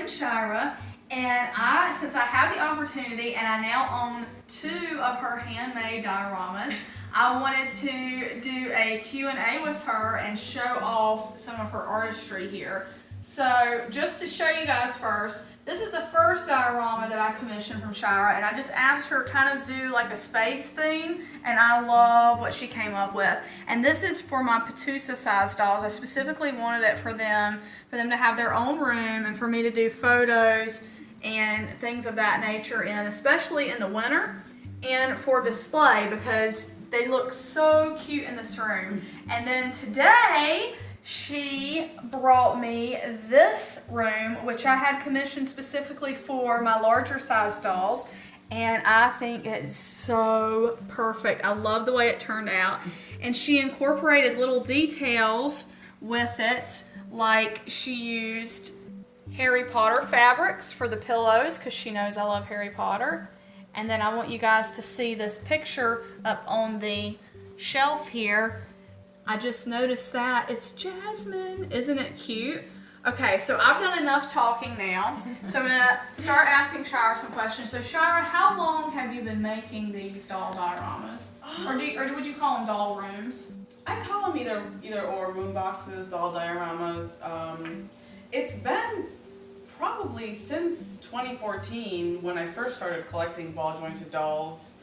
name's Shaira, and since I have the opportunity and I now own 2 of her handmade dioramas, I wanted to do a Q&A with her and show off some of her artistry here. So just to show you guys first, this is the first diorama that I commissioned from Shaira, and I just asked her kind of do like a space theme, and I love what she came up with. And this is for my Patusa size dolls. I specifically wanted it for them to have their own room and for me to do photos and things of that nature in, especially in the winter, and for display because they look so cute in this room. And then today, she brought me this room, which I had commissioned specifically for my larger size dolls, and I think it's so perfect. I love the way it turned out. And she incorporated little details with it, like she used Harry Potter fabrics for the pillows because she knows I love Harry Potter. And then I want you guys to see this picture up on the shelf here. I just noticed that. It's Jasmine. Isn't it cute? Okay, so I've done enough talking now. So I'm going to start asking Shaira some questions. So Shaira, how long have you been making these doll dioramas? Or would you call them doll rooms? I call them either or, room boxes, doll dioramas. It's been probably since 2014 when I first started collecting ball jointed dolls,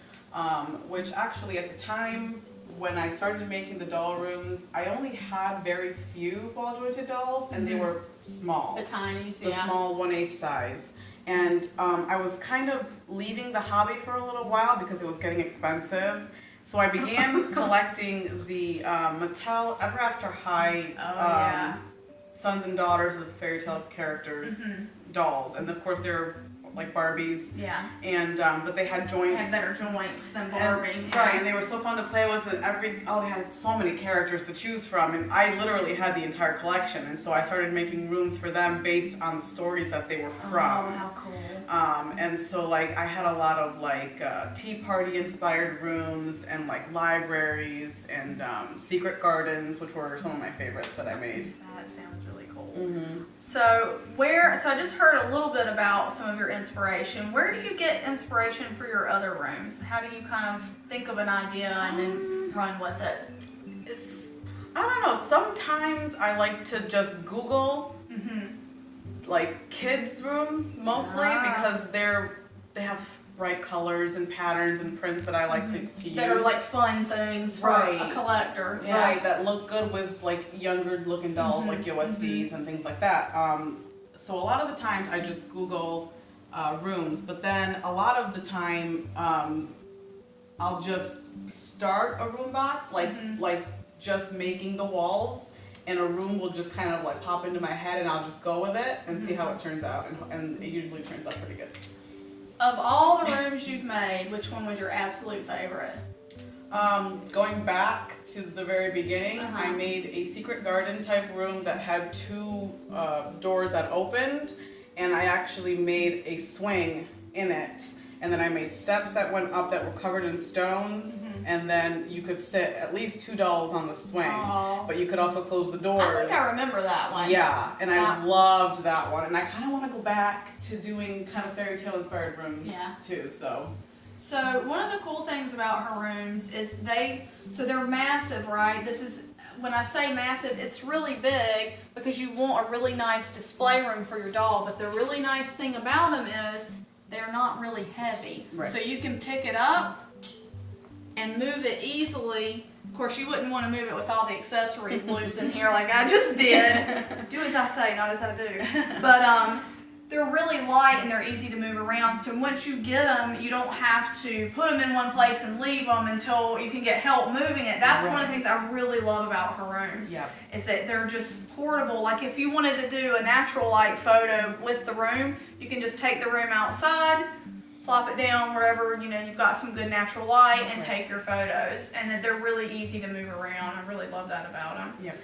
which actually at the time when I started making the doll rooms, I only had very few ball jointed dolls, and they were small. The tinies, the small 1/8 size. And I was kind of leaving the hobby for a little while because it was getting expensive. So I began collecting the Mattel Ever After High sons and daughters of fairy tale characters dolls, and of course they're like Barbies. Yeah. And but they had joints. They had better joints than Barbie. Right, and they were so fun to play with, and they had so many characters to choose from, and I literally had the entire collection, and so I started making rooms for them based on the stories that they were from. Oh, how cool. And so like I had a lot of like tea party inspired rooms and like libraries and secret gardens, which were some of my favorites that I made. That sounds really cool. Mm-hmm. So I just heard a little bit about some of your inspiration. Where do you get inspiration for your other rooms? How do you kind of think of an idea and then run with it? I don't know. Sometimes I like to just Google like kids' rooms mostly because they have bright colors and patterns and prints that I like to use. That are like fun things for a collector. Yeah. Right, that look good with like younger looking dolls like USDs and things like that. So a lot of the times I just Google rooms, but then a lot of the time I'll just start a room box, like just making the walls, and a room will just kind of like pop into my head, and I'll just go with it and see how it turns out, and it usually turns out pretty good. Of all the rooms you've made, which one was your absolute favorite? Going back to the very beginning, I made a secret garden type room that had 2 doors that opened, and I actually made a swing in it. And then I made steps that went up that were covered in stones, and then you could sit at least 2 dolls on the swing, but you could also close the doors. I think I remember that one. Yeah, and I loved that one, and I kind of want to go back to doing kind of fairy tale inspired rooms too. So one of the cool things about her rooms is they're massive, right? When I say massive, it's really big because you want a really nice display room for your doll, but the really nice thing about them is they're not really heavy. Right. So you can pick it up and move it easily. Of course, you wouldn't want to move it with all the accessories loose in here like I just did. Do as I say, not as I do. But they're really light and they're easy to move around. So once you get them, you don't have to put them in one place and leave them until you can get help moving it. That's one of the things I really love about her rooms. Is that they're just portable. Like if you wanted to do a natural light photo with the room, you can just take the room outside, plop it down wherever you've got some good natural light, and take your photos. And they're really easy to move around. I really love that about them. Yep.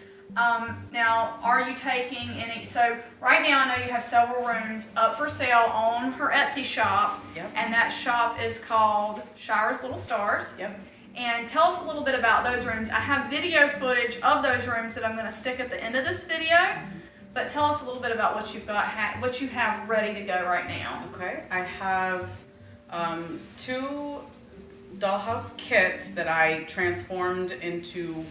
Now, are you taking any, so right now I know you have several rooms up for sale on her Etsy shop, and that shop is called Shaira's Little Stars. And tell us a little bit about those rooms. I have video footage of those rooms that I'm going to stick at the end of this video, But tell us a little bit about what you've got, what you have ready to go right now. Okay, I have two dollhouse kits that I transformed into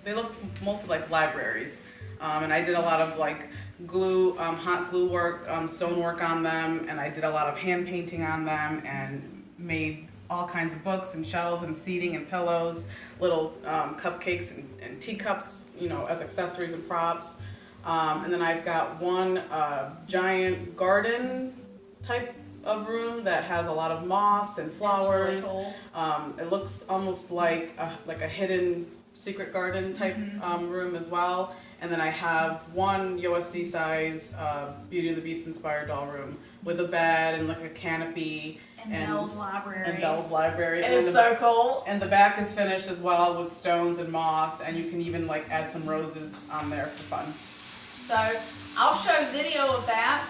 they look mostly like libraries, and I did a lot of like glue, hot glue work, stone work on them, and I did a lot of hand painting on them, and made all kinds of books and shelves and seating and pillows, little cupcakes and teacups, as accessories and props. And then I've got one giant garden type of room that has a lot of moss and flowers. It's really cool. It looks almost like a hidden secret garden type room as well. And then I have one USD size Beauty and the Beast inspired doll room with a bed and like a canopy. And Belle's library. And Belle's library. And it's so cool. And the back is finished as well with stones and moss, and you can even like add some roses on there for fun. So I'll show video of that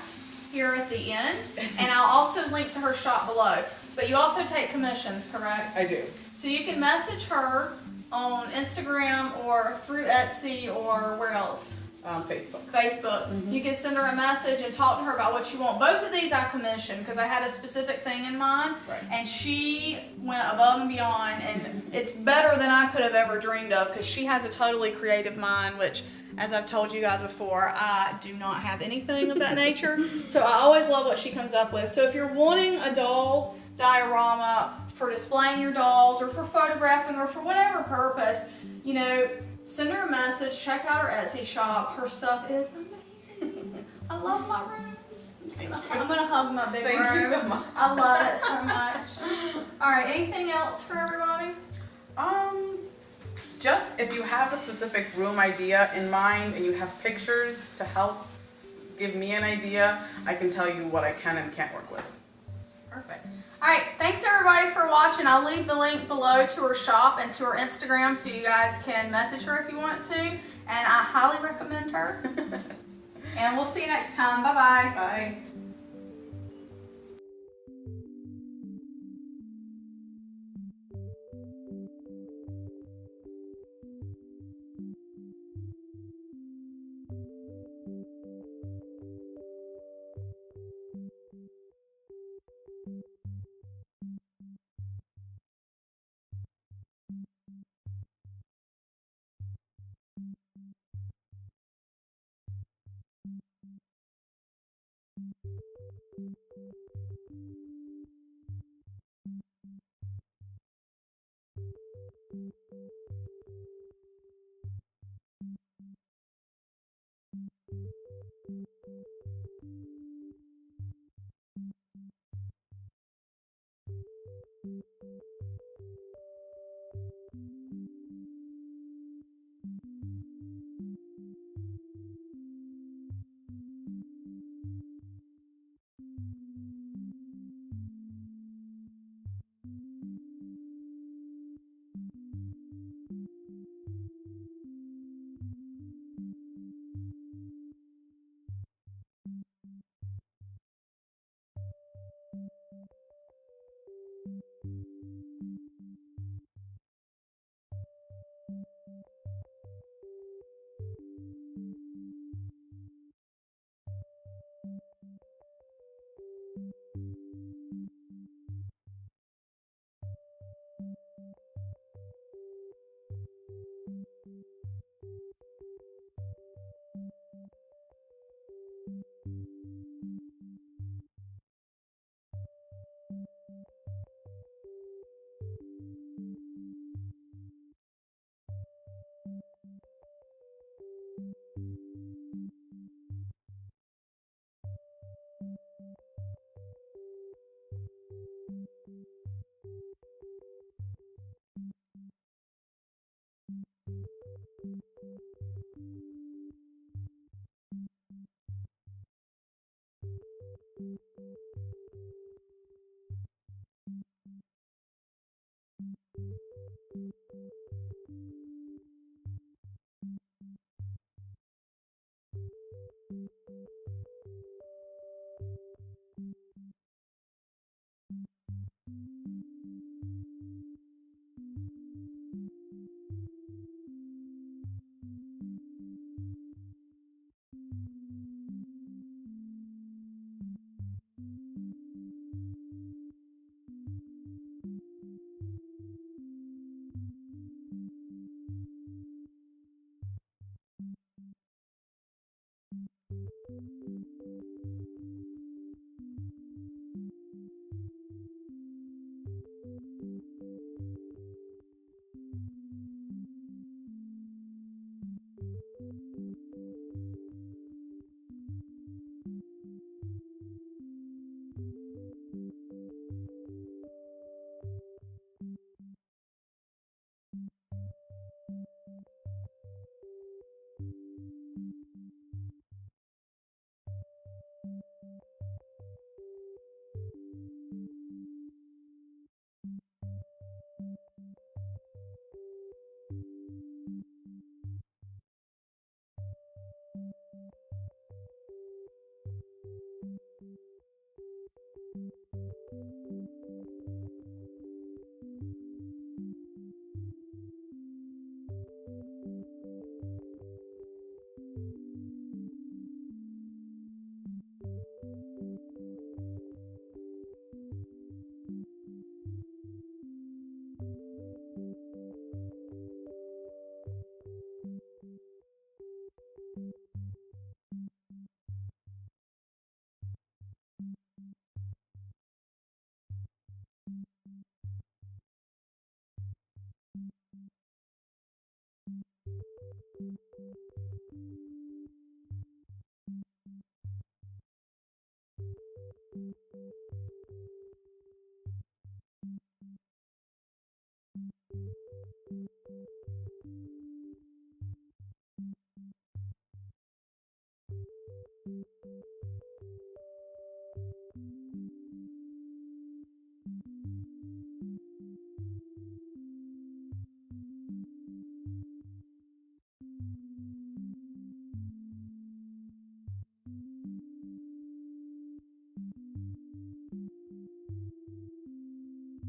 here at the end, and I'll also link to her shop below. But you also take commissions, correct? I do. So you can message her on Instagram or through Etsy or where else? Facebook. Facebook. You can send her a message and talk to her about what you want. Both of these I commissioned because I had a specific thing in mind, and she went above and beyond, and it's better than I could have ever dreamed of because she has a totally creative mind, which, as I've told you guys before, I do not have anything of that nature. So I always love what she comes up with. So if you're wanting a doll diorama for displaying your dolls or for photographing or for whatever purpose, send her a message, check out her Etsy shop. Her stuff is amazing. I love my rooms. I'm gonna hug my big room. Thank you so much. I love it so much. All right, anything else for everybody? Just if you have a specific room idea in mind and you have pictures to help give me an idea, I can tell you what I can and can't work with. Perfect. All right, thanks everybody for watching. I'll leave the link below to her shop and to her Instagram so you guys can message her if you want to. And I highly recommend her. And we'll see you next time. Bye-bye. Bye.